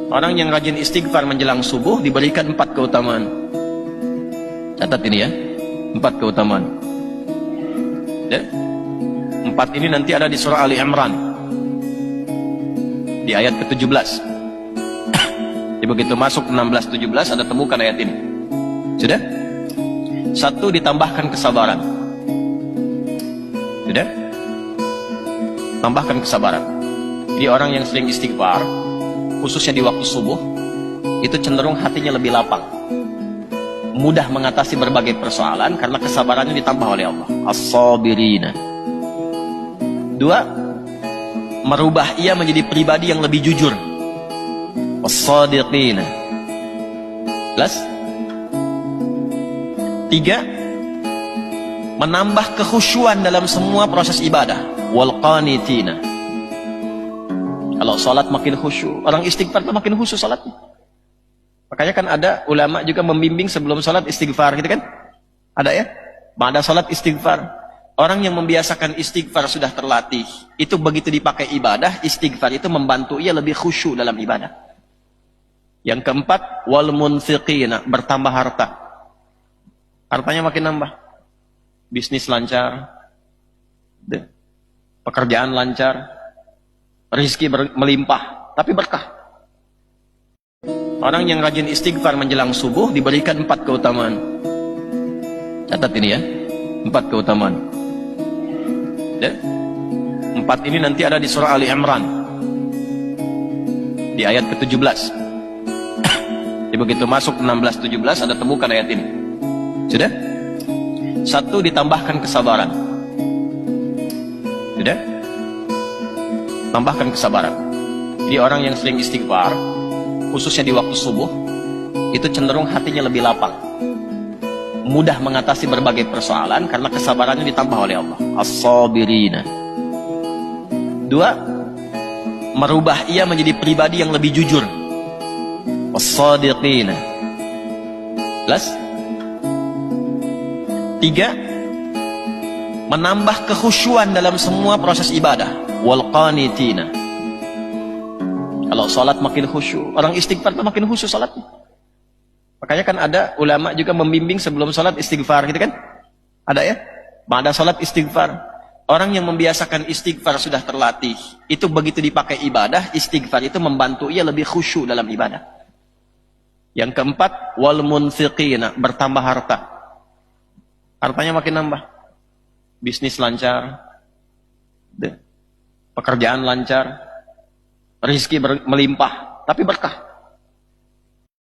Orang yang rajin istighfar menjelang subuh diberikan 4 keutamaan. Catat ini ya, 4 keutamaan. Ya. 4 ini nanti ada di surah Ali Imran di ayat ke-17. Begitu masuk 16-17 ada temukan ayat ini. Sudah? 1, ditambahkan kesabaran. Sudah? Tambahkan kesabaran. Jadi orang yang sering istighfar, khususnya di waktu subuh, itu cenderung hatinya lebih lapang, mudah mengatasi berbagai persoalan karena kesabarannya ditambah oleh Allah. As-sabirina. 2, merubah ia menjadi pribadi yang lebih jujur. As-sadiqina. Jelas? 3, menambah kekhusyuan dalam semua proses ibadah. Wal qanitina. Kalau sholat makin khusyuk, orang istighfar itu makin khusyuk sholatnya. Makanya kan ada ulama juga membimbing sebelum sholat istighfar, gitu kan? Ada ya? Ba'da sholat istighfar. Orang yang membiasakan istighfar sudah terlatih. Itu begitu dipakai ibadah, istighfar itu membantu ia lebih khusyuk dalam ibadah. Yang keempat, wal munfiqina, bertambah harta. Hartanya makin nambah. Bisnis lancar, pekerjaan lancar, rezeki melimpah, tapi berkah. Orang yang rajin istighfar menjelang subuh diberikan 4 keutamaan. Catat ini ya, 4 keutamaan. Ya. 4 ini nanti ada di surah Ali Imran di ayat ke-17. Begitu masuk 16-17 ada temukan ayat ini. Sudah? 1, ditambahkan kesabaran. Sudah? Tambahkan kesabaran. Jadi orang yang sering istighfar, khususnya di waktu subuh, itu cenderung hatinya lebih lapang, mudah mengatasi berbagai persoalan karena kesabarannya ditambah oleh Allah. As-sabirina. 2, merubah ia menjadi pribadi yang lebih jujur. As-sadiqina. Jelas? 3, menambah kekhusyuan dalam semua proses ibadah. Wal qanitina. Kalau sholat makin khusyuk, orang istighfar itu makin khusyuk sholatnya. Makanya kan ada ulama juga membimbing sebelum sholat istighfar, gitu kan? Ada ya? Ba'da sholat istighfar. Orang yang membiasakan istighfar sudah terlatih. Itu begitu dipakai ibadah, istighfar itu membantu ia lebih khusyuk dalam ibadah. Yang keempat, wal munfiqina, bertambah harta. Hartanya makin nambah. Bisnis lancar, pekerjaan lancar, rezeki melimpah, tapi berkah.